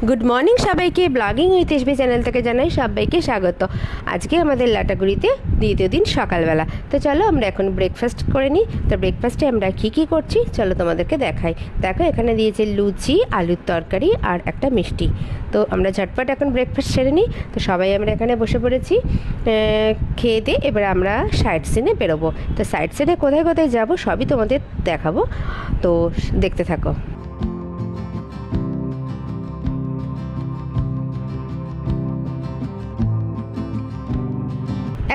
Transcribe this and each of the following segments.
Good morning সবাইকে, blogging with SB channel থেকে জানাই সবাইকে স্বাগত। আজকে আমাদের লাটাগুড়িতে দ্বিতীয় দিন সকালবেলা। তো চলো আমরা এখন ব্রেকফাস্ট করে নিই। তো ব্রেকফাস্টে আমরা কী করছি চলো তোমাদেরকে দেখাই। দেখো এখানে দিয়েছে লুচি, আলুর তরকারি আর একটা মিষ্টি। তো আমরা ঝটপট এখন ব্রেকফাস্ট সেরে নিই। তো সবাই আমরা এখানে বসে পড়েছি খেয়ে দিয়ে। এবার আমরা সাইড সিনে বেরোবো। তো সাইড সিনে কোথায় কোথায় যাবো সবই তোমাদের দেখাবো, তো দেখতে থাকো।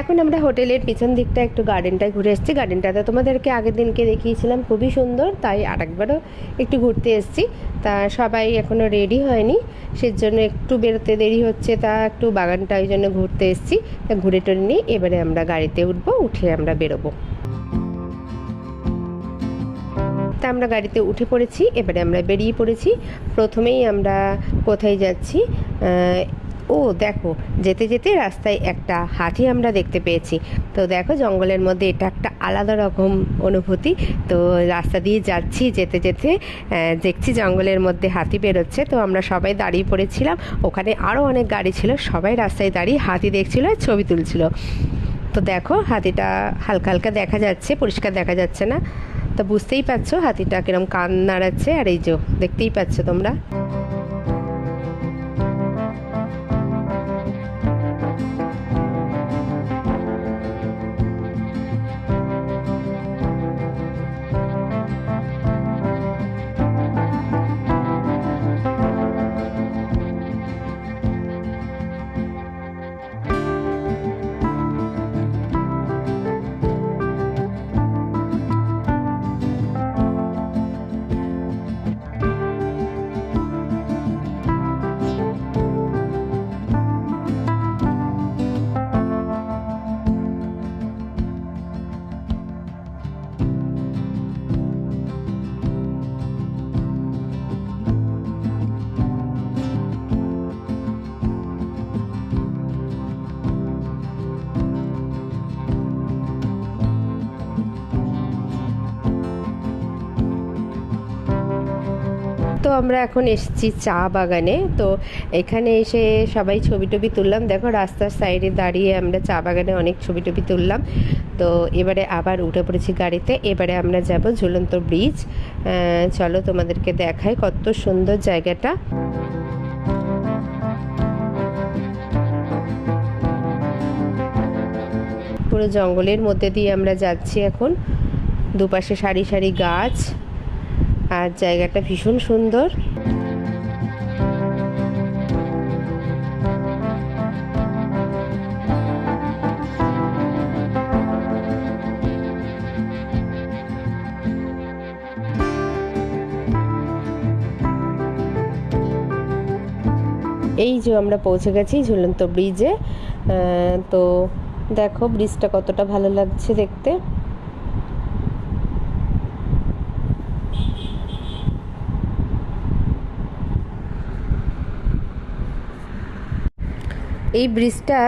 এখন আমরা হোটেলের পিছন দিকটা একটু গার্ডেনটায় ঘুরে এসেছি। গার্ডেনটাতে তোমাদেরকে আগের দিনকে দেখিয়েছিলাম, খুবই সুন্দর, তাই আরেকবারও একটু ঘুরতে এসেছি। তা সবাই এখনও রেডি হয়নি, সেজন্য একটু বেরোতে দেরি হচ্ছে। তা একটু বাগানটা ওই জন্য ঘুরতে এসেছি। তা ঘুরে টুরে নিয়ে এবারে আমরা গাড়িতে উঠবো, উঠে আমরা বেরোবো। তা আমরা গাড়িতে উঠে পড়েছি, এবারে আমরা বেরিয়ে পড়েছি। প্রথমেই আমরা কোথায় যাচ্ছি, ও দেখো যেতে যেতে রাস্তায় একটা হাতি আমরা দেখতে পেয়েছি। তো দেখো জঙ্গলের মধ্যে এটা একটা আলাদা রকম অনুভূতি। তো রাস্তা দিয়ে যাচ্ছি, যেতে যেতে দেখছি জঙ্গলের মধ্যে হাতি বেরোচ্ছে। তো আমরা সবাই দাঁড়িয়ে পড়েছিলাম, ওখানে আরও অনেক গাড়ি ছিল, সবাই রাস্তায় দাঁড়িয়ে হাতি দেখছিল আর ছবি তুলছিল। তো দেখো হাতিটা হালকা হালকা দেখা যাচ্ছে, পরিষ্কার দেখা যাচ্ছে না। তো বুঝতেই পারছো হাতিটা কিরম কান নাড়াচ্ছে, আর এই যে দেখতেই পাচ্ছ তোমরা। তো আমরা এখন এসেছি চা বাগানে। তো এখানে এসে সবাই ছবি টবি তুললাম। দেখো রাস্তার সাইডে দাঁড়িয়ে আমরা চা বাগানে অনেক ছবি টবি তুললাম। তো এবারে আবার উঠে পড়েছি গাড়িতে। এবারে আমরা যাব ঝুলন্ত ব্রিজ। চলো তোমাদেরকে দেখাই কত সুন্দর জায়গাটা। পুরো জঙ্গলের মধ্যে দিয়ে আমরা যাচ্ছি এখন। দুপাশে সারি সারি গাছ, আর জায়গাটা ভীষণ সুন্দর। এই যে আমরা পৌঁছে গেছি ঝুলন্ত ব্রিজে। তো দেখো ব্রিজটা কতটা ভালো লাগছে দেখতে। এই ব্রিজটা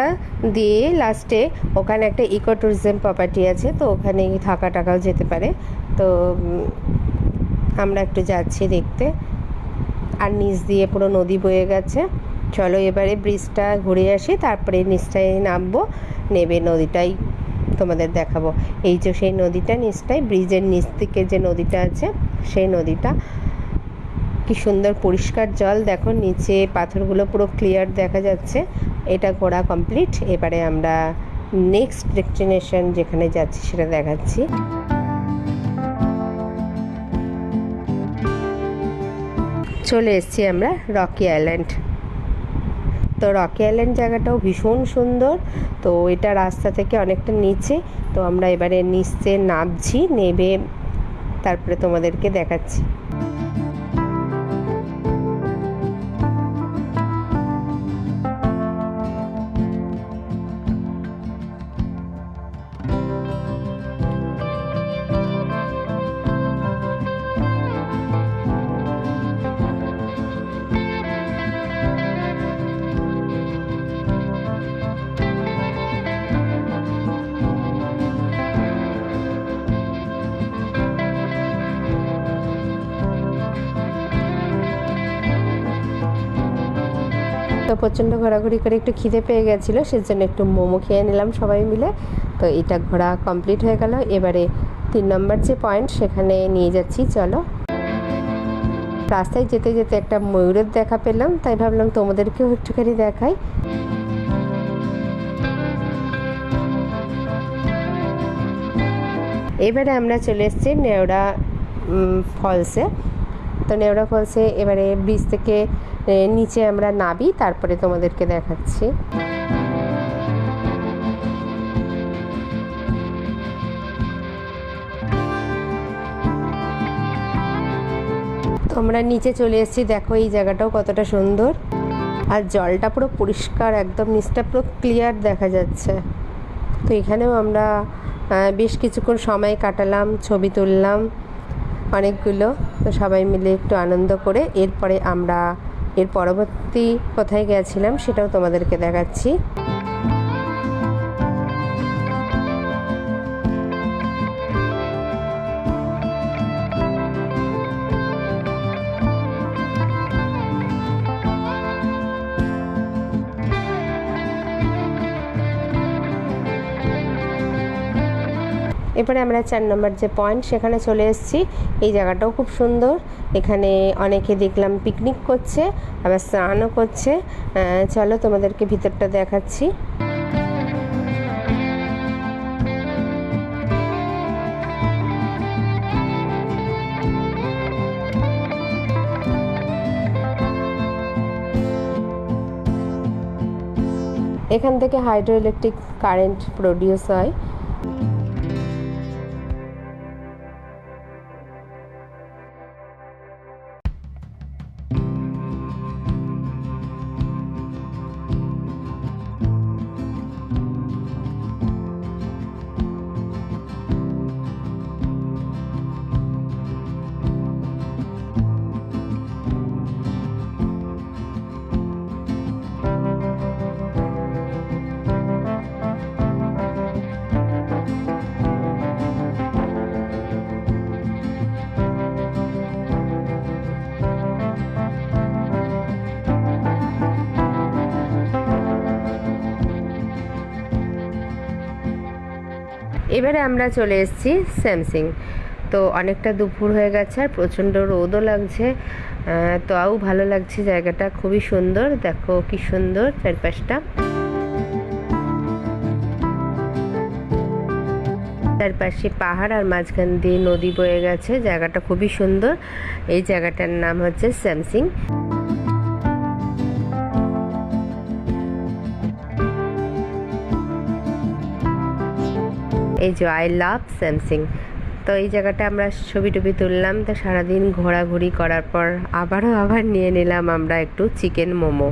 দিয়ে লাস্টে ওখানে একটা ইকো ট্যুরিজম প্রপার্টি আছে, তো ওখানে থাকা টাকাও যেতে পারে। তো আমরা একটু যাচ্ছি দেখতে, আর নিচ দিয়ে পুরো নদী বয়ে গেছে। চলো এবারে ব্রিজটা ঘুরে আসি, তারপরে নিচটায় নামবো, নেবে নদীটাই তোমাদের দেখাবো। এই যে সেই নদীটা নিচটায়, ব্রিজের নিচ থেকে যে নদীটা আছে সেই নদীটা, কি সুন্দর পরিষ্কার জল। দেখো নিচে পাথরগুলো পুরো ক্লিয়ার দেখা যাচ্ছে। এটা ঘোরা কমপ্লিট। এবারে আমরা নেক্সট ডেস্টিনেশন যেখানে যাচ্ছি সেটা দেখাচ্ছি। চলে এসেছি আমরা রকি আইল্যান্ড। তো রকি আইল্যান্ড জায়গাটাও ভীষণ সুন্দর। তো এটা রাস্তা থেকে অনেকটা নিচে। তো আমরা এবারে নিচে নামছি, নেবে তারপরে তোমাদেরকে দেখাচ্ছি। তো প্রচণ্ড ঘোরাঘুরি করে একটু খিদে পেয়ে গেছিলো, সেজন্য একটু মোমো খেয়ে নিলাম সবাই মিলে। তো এটা ঘোরা কমপ্লিট হয়ে গেল। এবারে 3 নম্বর যে পয়েন্ট সেখানে নিয়ে যাচ্ছি, চলো। রাস্তায় যেতে যেতে একটা ময়ূরের দেখা পেলাম, তাই ভাবলাম তোমাদেরকেও একটুখানি দেখাই। এবারে আমরা চলে এসেছি নেওড়া ফলসে। তো নেওড়া ফলসে এবারে ব্রিজ থেকে নিচে আমরা নামি, তারপরে তোমাদেরকে দেখাচ্ছি। আমরা নিচে চলে এসেছি, দেখো এই জায়গাটাও কতটা সুন্দর, আর জলটা পুরো পরিষ্কার, একদম নিচটা পুরো ক্লিয়ার দেখা যাচ্ছে। তো এখানেও আমরা বেশ কিছুক্ষণ সময় কাটালাম, ছবি তুললাম অনেকগুলো। তো সবাই মিলে একটু আনন্দ করে এরপরে আমরা এর পরবর্তী কোথায় গেছিলাম সেটাও তোমাদেরকে দেখাচ্ছি। এরপরে আমরা 4 নম্বর যে পয়েন্ট সেখানে চলে এসেছি। এই জায়গাটাও খুব সুন্দর, এখানে অনেকে দেখলাম পিকনিক করছে, আবার স্নানও করছে। চলো তোমাদেরকে ভিতরটা দেখাচ্ছি। এখান থেকে হাইড্রো ইলেকট্রিক কারেন্ট প্রডিউস হয়। এবারে আমরা চলে এসেছি স্যামসিং। তো অনেকটা দুপুর হয়ে গেছে আর প্রচণ্ড রোদও লাগছে, তাও ভালো লাগছে, জায়গাটা খুবই সুন্দর। দেখো কি সুন্দর চারপাশটা, চারপাশে পাহাড় আর মাঝখান দিয়ে নদী বয়ে গেছে, জায়গাটা খুবই সুন্দর। এই জায়গাটার নাম হচ্ছে স্যামসিং। এই যে আই লাভ স্যামসিং। তো এই জায়গাটা আমরা ছবি টবি তুললাম। তো সারাদিন ঘোরাঘুরি করার পর আবার নিয়ে নিলাম আমরা একটু চিকেন মোমো।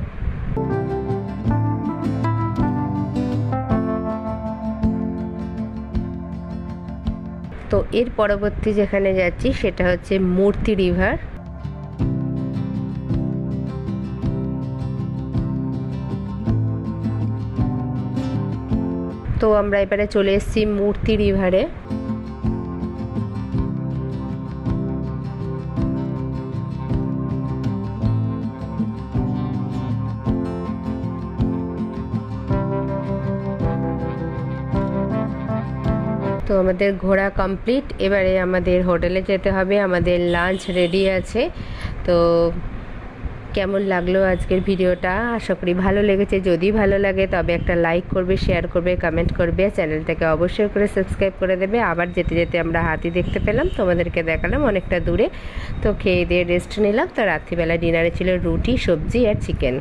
তো এর পরবর্তী যেখানে যাচ্ছি সেটা হচ্ছে মূর্তি রিভার। তো আমরা এবারে চলে এসেছি মূর্তি রিভারে। তো আমাদের ঘোরা কমপ্লিট, এবারে আমাদের হোটেলে যেতে হবে, আমাদের লাঞ্চ রেডি আছে। তো কেমন লাগলো আজকের ভিডিওটা, আশা করি ভালো লেগেছে। যদি ভালো লাগে তবে একটা লাইক করবে, শেয়ার করবে, কমেন্ট করবে, চ্যানেলটাকে অবশ্যই করে সাবস্ক্রাইব করে দেবে। আবার যেতে যেতে আমরা হাতি দেখতে পেলাম, তোমাদেরকে দেখালাম অনেকটা দূরে। তো খেয়ে দিয়ে রেস্ট নিলাম। তো রাত্রিবেলা ডিনারে ছিল রুটি, সবজি আর চিকেন।